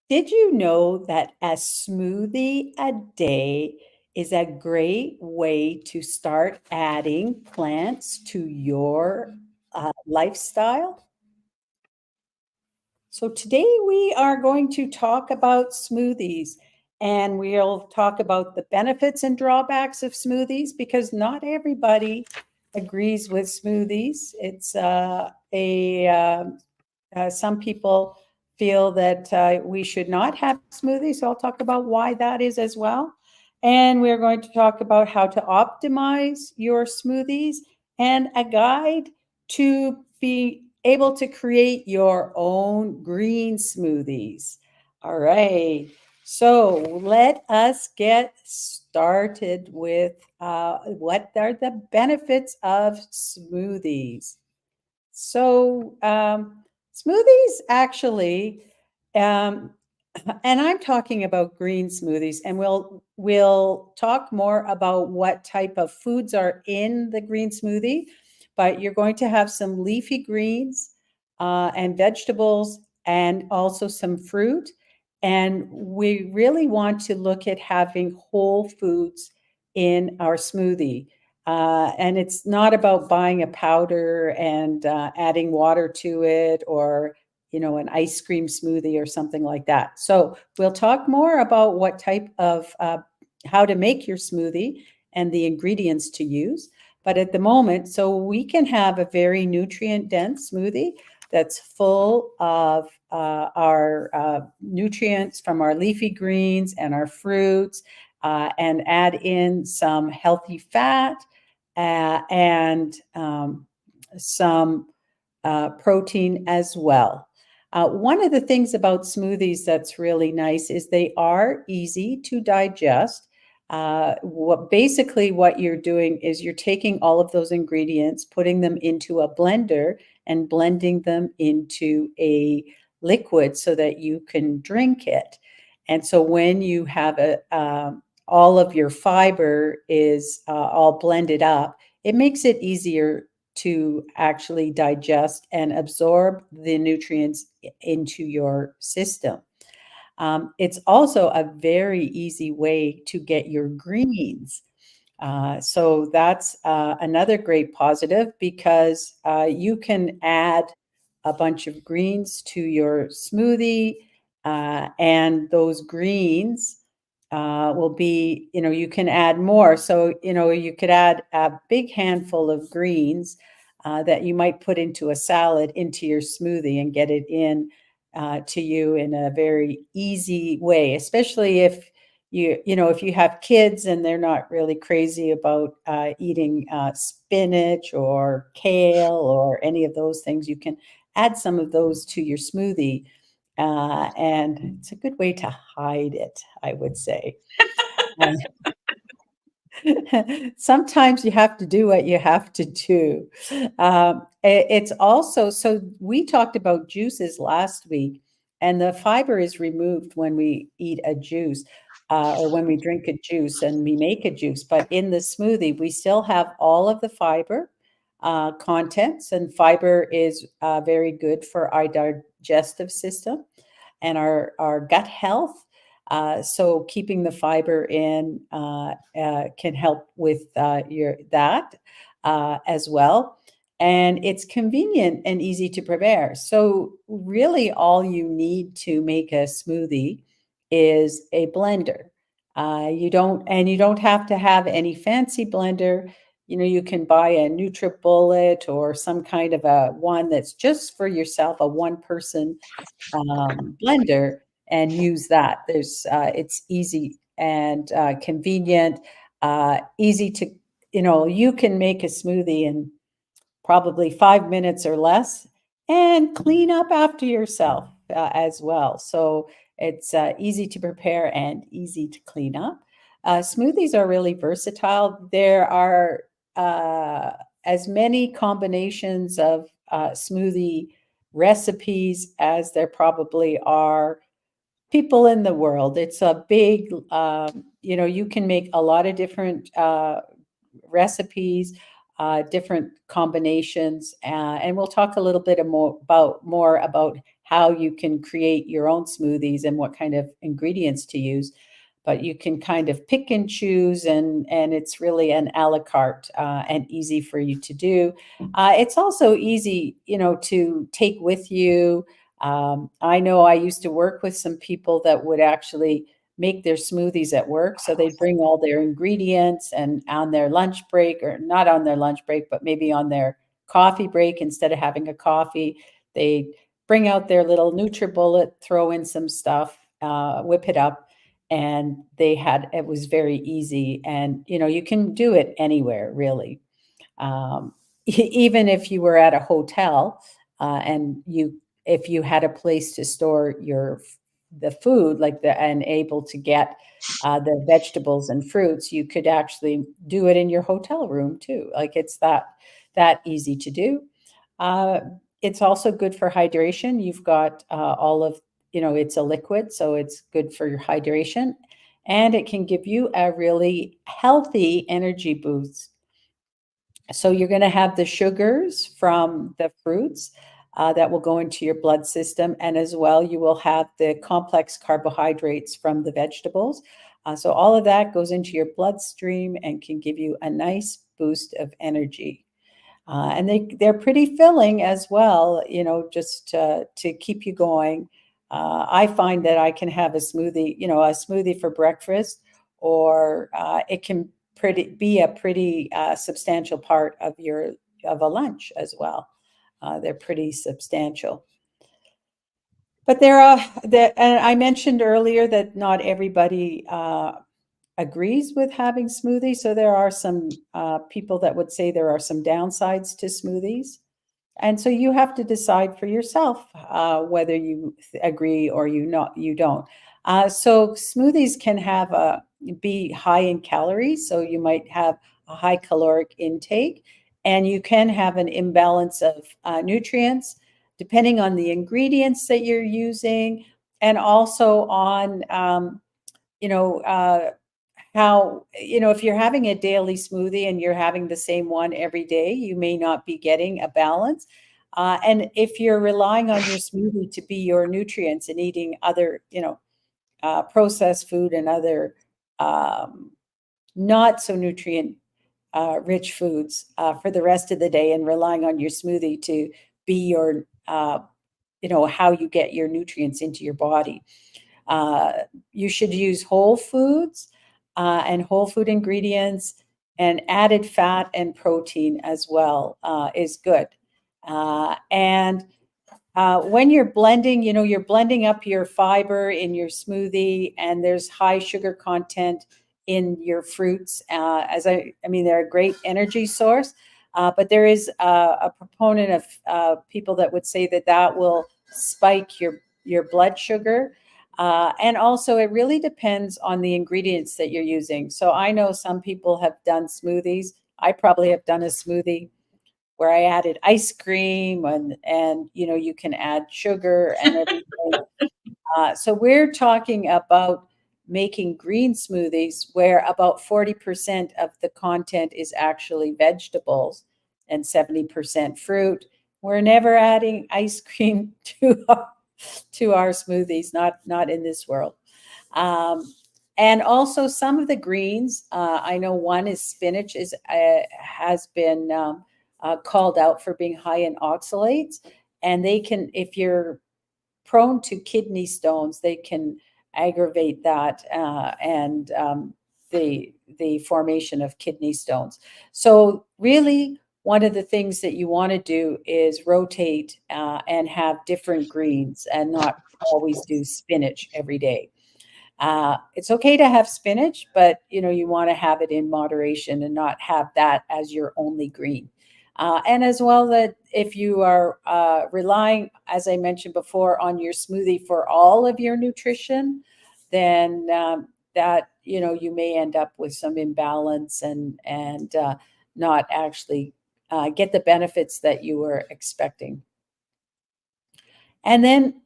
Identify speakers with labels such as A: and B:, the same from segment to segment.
A: Did you know that a smoothie a day is a great way to start adding plants to your lifestyle? So, today we are going to talk about smoothies and we'll talk about the benefits and drawbacks of smoothies because not everybody agrees with smoothies. It's some people feel that we should not have smoothies, so I'll talk about why that is as well. And we're going to talk about how to optimize your smoothies and a guide to be able to create your own green smoothies. All right. So let us get started with what are the benefits of smoothies. So, smoothies actually, um, and I'm talking about green smoothies, and we'll talk more about what type of foods are in the green smoothie. But you're going to have some leafy greens and vegetables, and also some fruit. And we really want to look at having whole foods in our smoothie. And it's not about buying a powder and adding water to it or, an ice cream smoothie or something like that. So we'll talk more about what type of, how to make your smoothie and the ingredients to use. But at the moment, so we can have a very nutrient dense smoothie that's full of our nutrients from our leafy greens and our fruits, and add in some healthy fat and some protein as well. One of the things about smoothies that's really nice is they are easy to digest. What you're doing is you're taking all of those ingredients, putting them into a blender, and blending them into a liquid so that you can drink it. And so when you have all of your fiber is all blended up, it makes it easier to actually digest and absorb the nutrients into your system. It's also a very easy way to get your greens. So that's another great positive because you can add a bunch of greens to your smoothie, and those greens will be, you can add more. So, you could add a big handful of greens that you might put into a salad into your smoothie and get it in to you in a very easy way, especially if if you have kids and they're not really crazy about eating spinach or kale or any of those things, you can add some of those to your smoothie, and it's a good way to hide it, I would say. Um, Sometimes you have to do what you have to do. It's also, so we talked about juices last week, and the fiber is removed when we eat a juice, or when we drink a juice and we make a juice. But in the smoothie, we still have all of the fiber contents, and fiber is very good for our digestive system and our gut health. So keeping the fiber in can help with your that as well. And it's convenient and easy to prepare. So really, all you need to make a smoothie is a blender. You don't have to have any fancy blender. You can buy a NutriBullet or some kind of a one that's just for yourself, a one person blender, and use that. It's easy and convenient, easy to, you can make a smoothie in probably 5 minutes or less and clean up after yourself as well. So it's easy to prepare and easy to clean up. Smoothies are really versatile. There are as many combinations of smoothie recipes as there probably are people in the world. It's a big, you can make a lot of different recipes, different combinations, and we'll talk a little bit more about how you can create your own smoothies and what kind of ingredients to use, but you can kind of pick and choose, and it's really an a la carte, and easy for you to do. It's also easy, to take with you. I know I used to work with some people that would actually make their smoothies at work. So they'd bring all their ingredients, and on their lunch break, or not on their lunch break, but maybe on their coffee break, instead of having a coffee, they bring out their little NutriBullet, throw in some stuff, whip it up, and it was very easy. And, you can do it anywhere, really. Even if you were at a hotel, and if you had a place to store the food, like and able to get the vegetables and fruits, you could actually do it in your hotel room too. Like, it's that easy to do. Uh, it's also good for hydration. You've got all of, it's a liquid, so it's good for your hydration, and it can give you a really healthy energy boost. So you're going to have the sugars from the fruits, that will go into your blood system, and as well, you will have the complex carbohydrates from the vegetables. So all of that goes into your bloodstream and can give you a nice boost of energy. And they're pretty filling as well, just to keep you going. I find that I can have a smoothie for breakfast, or it can be a pretty substantial part of a lunch as well. They're pretty substantial. But and I mentioned earlier that not everybody agrees with having smoothies. So there are some people that would say there are some downsides to smoothies. And so you have to decide for yourself whether you agree or you don't. So smoothies can be high in calories, so you might have a high caloric intake, and you can have an imbalance of nutrients depending on the ingredients that you're using, and also on you know how, if you're having a daily smoothie and you're having the same one every day, you may not be getting a balance. And if you're relying on your smoothie to be your nutrients and eating other, processed food and other not so nutrient rich foods for the rest of the day, and relying on your smoothie to be how you get your nutrients into your body. Uh, you should use whole foods and whole food ingredients, and added fat and protein as well is good. And when you're blending, you're blending up your fiber in your smoothie, and there's high sugar content in your fruits. I mean, they're a great energy source, but there is a proponent of people that would say that will spike your blood sugar. And also, it really depends on the ingredients that you're using. So I know some people have done smoothies. I probably have done a smoothie where I added ice cream, and you can add sugar and everything. So we're talking about making green smoothies where about 40% of the content is actually vegetables and 70% fruit. We're never adding ice cream to our smoothies, not in this world. Um, and also some of the greens. I know one is spinach has been called out for being high in oxalates, and if you're prone to kidney stones, they can aggravate that, and the formation of kidney stones. So really, one of the things that you want to do is rotate and have different greens, and not always do spinach every day. It's okay to have spinach, but you want to have it in moderation and not have that as your only green. And as well, that if you are relying, as I mentioned before, on your smoothie for all of your nutrition, then that you may end up with some imbalance, and not actually get the benefits that you were expecting. And then,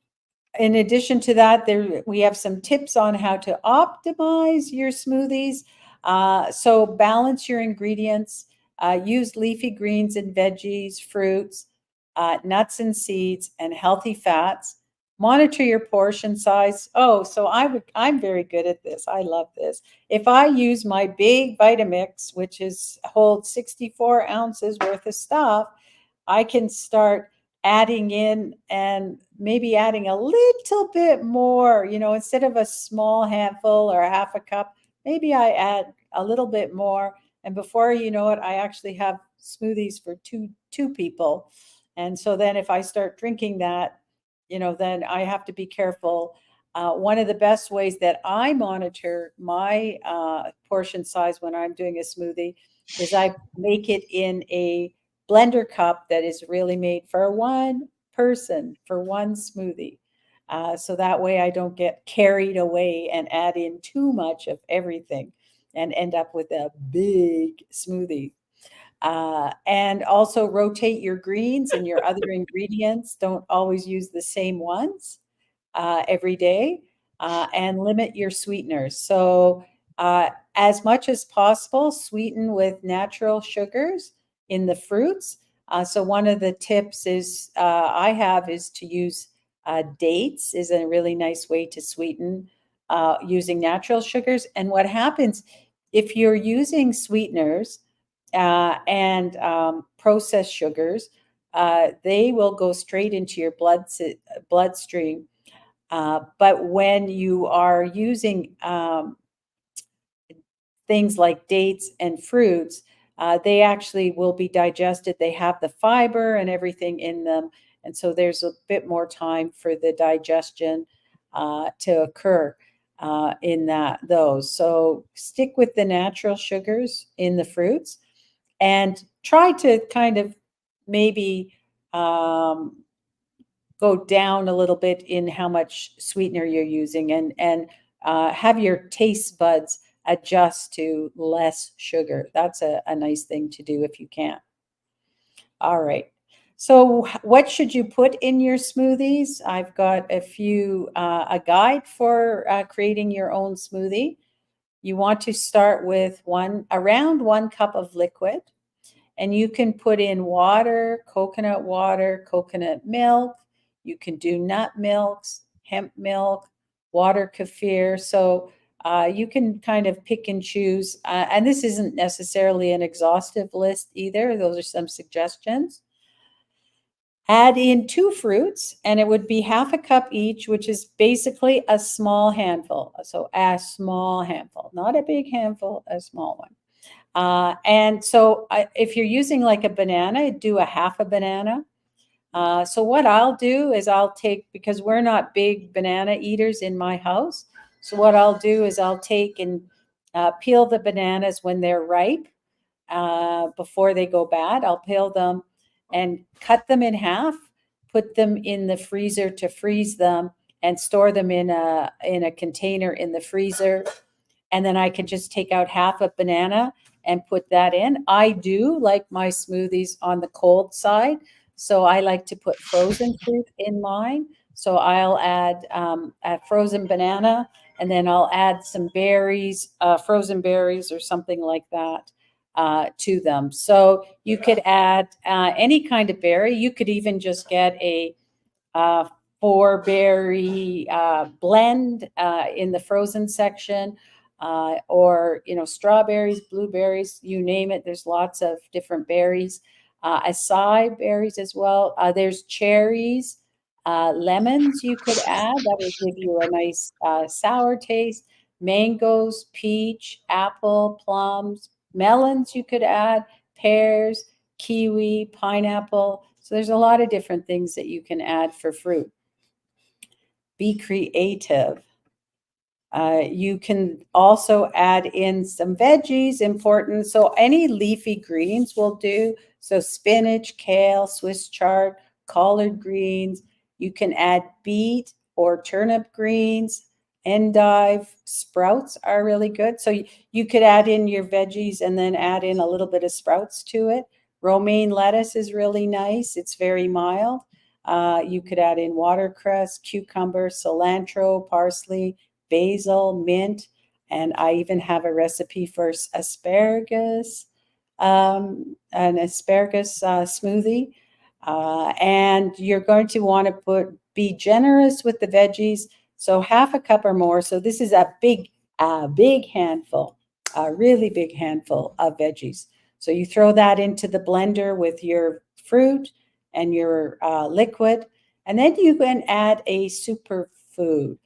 A: in addition to that, we have some tips on how to optimize your smoothies. So balance your ingredients, use leafy greens and veggies, fruits, nuts and seeds, and healthy fats. Monitor your portion size. Oh, so I'm very good at this. I love this. If I use my big Vitamix, which is holds 64 ounces worth of stuff, I can start adding in and maybe adding a little bit more, instead of a small handful or a half a cup, maybe I add a little bit more. And before you know it, I actually have smoothies for two people. And so then if I start drinking that, then I have to be careful. One of the best ways that I monitor my portion size when I'm doing a smoothie is I make it in a blender cup that is really made for one person, for one smoothie. So that way I don't get carried away and add in too much of everything and end up with a big smoothie. And also rotate your greens and your other ingredients. Don't always use the same ones every day, and limit your sweeteners. So, as much as possible, sweeten with natural sugars in the fruits. So, one of the tips I have is to use dates is a really nice way to sweeten using natural sugars. And what happens if you're using sweeteners and processed sugars, they will go straight into your bloodstream. But when you are using things like dates and fruits, they actually will be digested. They have the fiber and everything in them. And so there's a bit more time for the digestion to occur in those. So stick with the natural sugars in the fruits and try to kind of maybe go down a little bit in how much sweetener you're using and have your taste buds adjust to less sugar. That's a nice thing to do if you can. All right. So what should you put in your smoothies? I've got a guide for creating your own smoothie. You want to start with around 1 cup of liquid. And you can put in water, coconut milk. You can do nut milks, hemp milk, water kefir. So you can kind of pick and choose. And this isn't necessarily an exhaustive list either. Those are some suggestions. Add in 2 fruits, and it would be half a cup each, which is basically a small handful. So a small handful, not a big handful, a small one. And so if you're using like a banana, do a half a banana. So what I'll do is because we're not big banana eaters in my house. So what I'll do is I'll take and peel the bananas when they're ripe, before they go bad. I'll peel them and cut them in half, put them in the freezer to freeze them, and store them in a container in the freezer. And then I can just take out half a banana and put that in. I do like my smoothies on the cold side, so I like to put frozen fruit in mine. So I'll add a frozen banana, and then I'll add some berries, frozen berries or something like that to them. So you could add any kind of berry. You could even just get a uh, 4 berry blend in the frozen section, or strawberries, blueberries, you name it. There's lots of different berries, acai berries as well. There's cherries, lemons you could add. That would give you a nice sour taste. Mangoes, peach, apple, plums, melons you could add, pears, kiwi, pineapple. So there's a lot of different things that you can add for fruit. Be creative. You can also add in some veggies, important. So any leafy greens will do. So spinach, kale, Swiss chard, collard greens. You can add beet or turnip greens, endive, sprouts are really good. So you could add in your veggies and then add in a little bit of sprouts to it. Romaine lettuce is really nice. It's very mild. You could add in watercress, cucumber, cilantro, parsley, basil, mint, and I even have a recipe for asparagus, an asparagus smoothie. And you're going to want to put be generous with the veggies. So half a cup or more. So this is a big handful, a really big handful of veggies. So you throw that into the blender with your fruit and your liquid, and then you can add a superfood.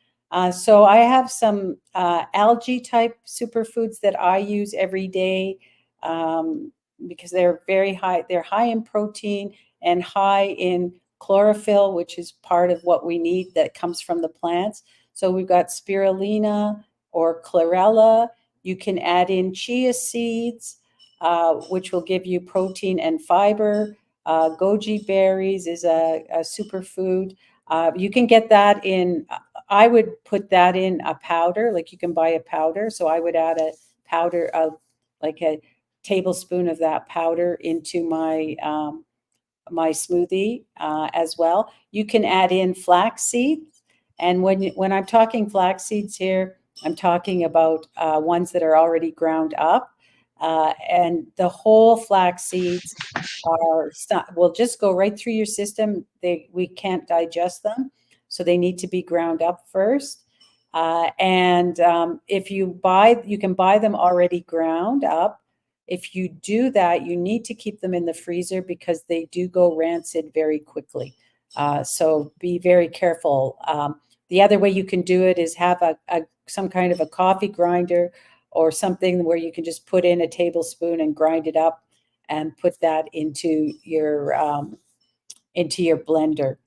A: So I have some algae type superfoods that I use every day, because they're very high. They're high in protein and high in chlorophyll, which is part of what we need that comes from the plants. So we've got spirulina or chlorella. You can add in chia seeds, which will give you protein and fiber. Goji berries is a superfood. You can get that in, I would put that in a powder, like you can buy a powder. So I would add a powder of like a tablespoon of that powder into my smoothie as well. You can add in flax seeds, and when I'm talking flax seeds here, I'm talking about ones that are already ground up, and the whole flax seeds will just go right through your system. We can't digest them, so they need to be ground up first. And if you can buy them already ground up. If you do that, you need to keep them in the freezer because they do go rancid very quickly. So be very careful. The other way you can do it is have some kind of a coffee grinder or something where you can just put in a tablespoon and grind it up and put that into your blender.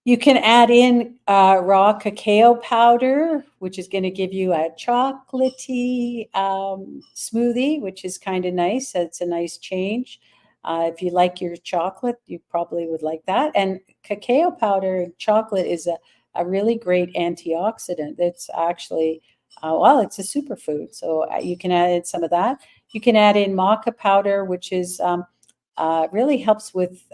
A: You can add in raw cacao powder, which is going to give you a chocolatey smoothie, which is kind of nice. It's a nice change. If you like your chocolate, you probably would like that. And cacao powder, chocolate is a really great antioxidant. It's actually, well, it's a superfood. So you can add in some of that. You can add in maca powder, which is really helps with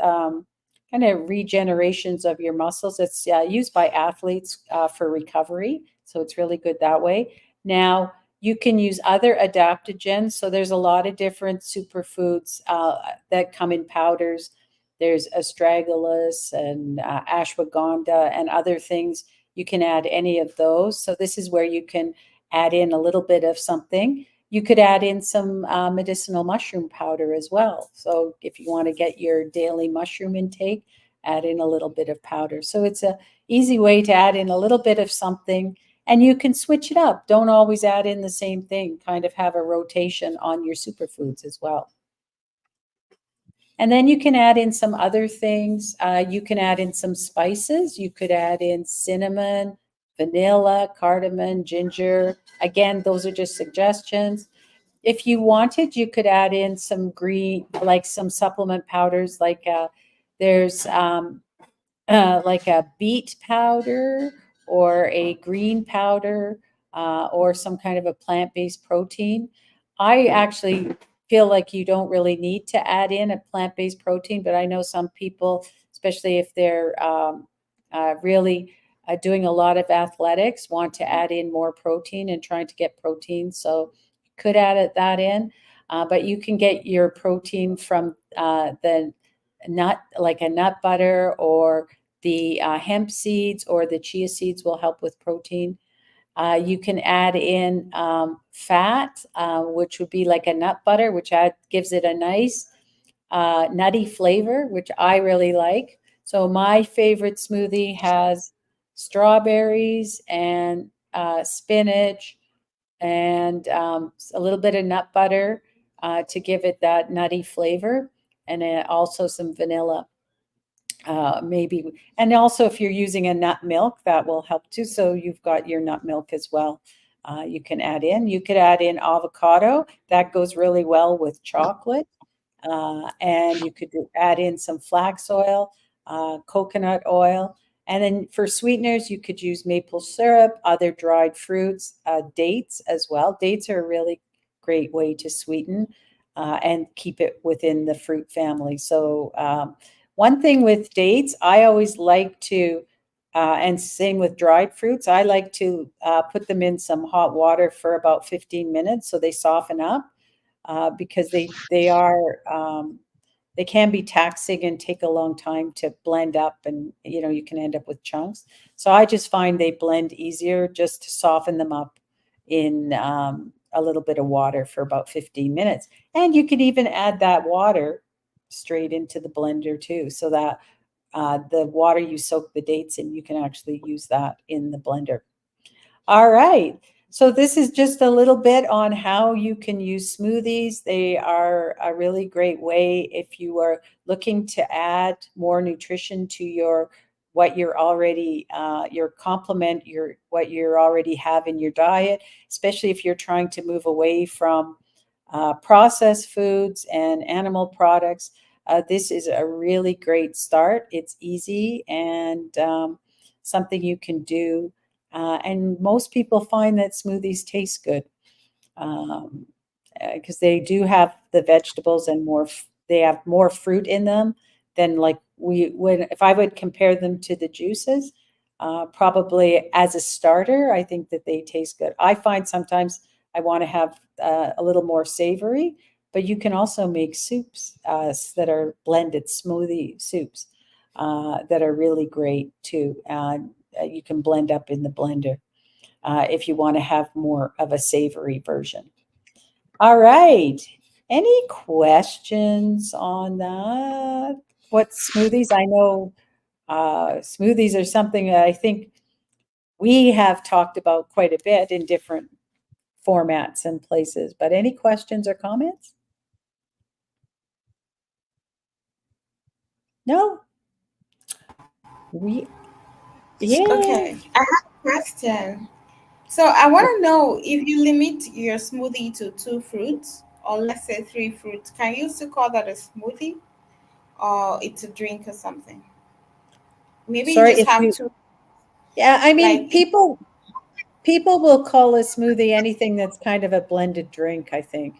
A: kind of regenerations of your muscles. It's used by athletes for recovery, so it's really good that way. Now, you can use other adaptogens. So there's a lot of different superfoods that come in powders. There's astragalus and ashwagandha and other things. You can add any of those. So this is where you can add in a little bit of something. You could add in some medicinal mushroom powder as well. So if you want to get your daily mushroom intake, add in a little bit of powder. So it's a easy way to add in a little bit of something, and you can switch it up. Don't always add in the same thing. Kind of have a rotation on your superfoods as well. And then you can add in some other things. You can add in some spices. You could add in cinnamon, vanilla, cardamom, ginger. Again, those are just suggestions. If you wanted, you could add in some green, like some supplement powders, like there's like a beet powder or a green powder or some kind of a plant-based protein. I actually feel like you don't really need to add in a plant-based protein, but I know some people, especially if they're really doing a lot of athletics, want to add in more protein and trying to get protein. So you could add that in, but you can get your protein from the nut, like a nut butter, or the hemp seeds or the chia seeds will help with protein. You can add in fat, which would be like a nut butter, which gives it a nice nutty flavor, which I really like. So my favorite smoothie has strawberries and spinach and a little bit of nut butter to give it that nutty flavor, and also some vanilla maybe. And also, if you're using a nut milk, that will help too. So you've got your nut milk as well. You can add in. You could add in avocado. That goes really well with chocolate. And you could add in some flax oil, coconut oil. And then for sweeteners, you could use maple syrup, other dried fruits, dates as well. Dates are a really great way to sweeten and keep it within the fruit family. So one thing with dates, I always like to, and same with dried fruits, I like to put them in some hot water for about 15 minutes so they soften up because they can be taxing and take a long time to blend up, and you can end up with chunks. So I just find they blend easier just to soften them up in a little bit of water for about 15 minutes. And you could even add that water straight into the blender too, so that the water you soak the dates in, you can actually use that in the blender. All right. So this is just a little bit on how you can use smoothies. They are a really great way if you are looking to add more nutrition to what you're already your complement, your what you already have in your diet, especially if you're trying to move away from processed foods and animal products. This is a really great start. It's easy and something you can do, and most people find that smoothies taste good, um, because they do have the vegetables and they have more fruit in them than like we would. If I would compare them to the juices, probably as a starter, I think that they taste good. I find sometimes I want to have a little more savory, but you can also make soups that are blended smoothie soups that are really great too. You can blend up in the blender if you want to have more of a savory version. All right. Any questions on that? What smoothies? I know smoothies are something that I think we have talked about quite a bit in different formats and places. But any questions or comments? No? We, yeah.
B: Okay, I have a question. So I want to know if you limit your smoothie to two fruits, or let's say three fruits, can you still call that a smoothie, or it's a drink or something? Maybe you
A: Sorry
B: just
A: if
B: have
A: you,
B: to
A: yeah, I mean,
B: like it.
A: people will call a smoothie anything that's kind of a blended drink, I think.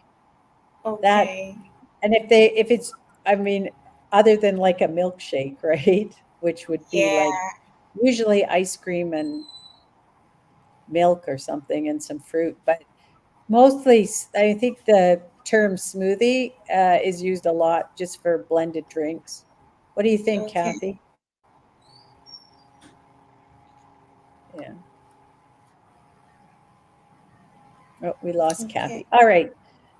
A: That
B: Okay.
A: and if it's, I mean, other than like a milkshake, right? Which would be
B: Yeah.
A: like usually ice cream and milk or something and some fruit, but mostly I think the term smoothie is used a lot just for blended drinks. What do you think,
B: Okay.
A: Kathy? Yeah. Oh, we lost
B: Okay.
A: Kathy. All right.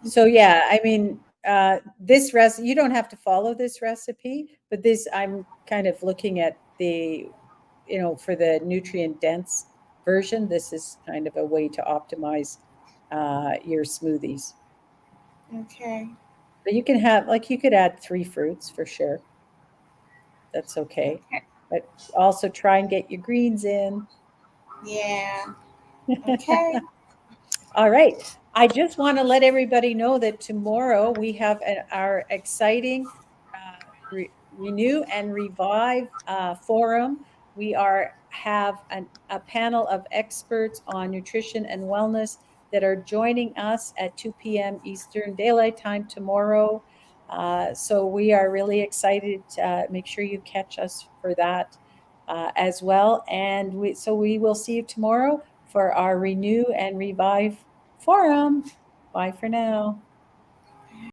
A: So yeah, I mean, this recipe, you don't have to follow this recipe, but this, I'm kind of looking at for the nutrient dense version, this is kind of a way to optimize your smoothies.
B: Okay.
A: But you can have, like, you could add three fruits for sure. That's okay.
B: Okay.
A: But also try and get your greens in.
B: Yeah. Okay.
A: All right. I just want to let everybody know that tomorrow we have our exciting Renew and Revive forum. We have a panel of experts on nutrition and wellness that are joining us at 2 p.m. Eastern Daylight Time tomorrow. So we are really excited. Make sure you catch us for that as well. And so we will see you tomorrow for our Renew and Revive forum. Bye for now.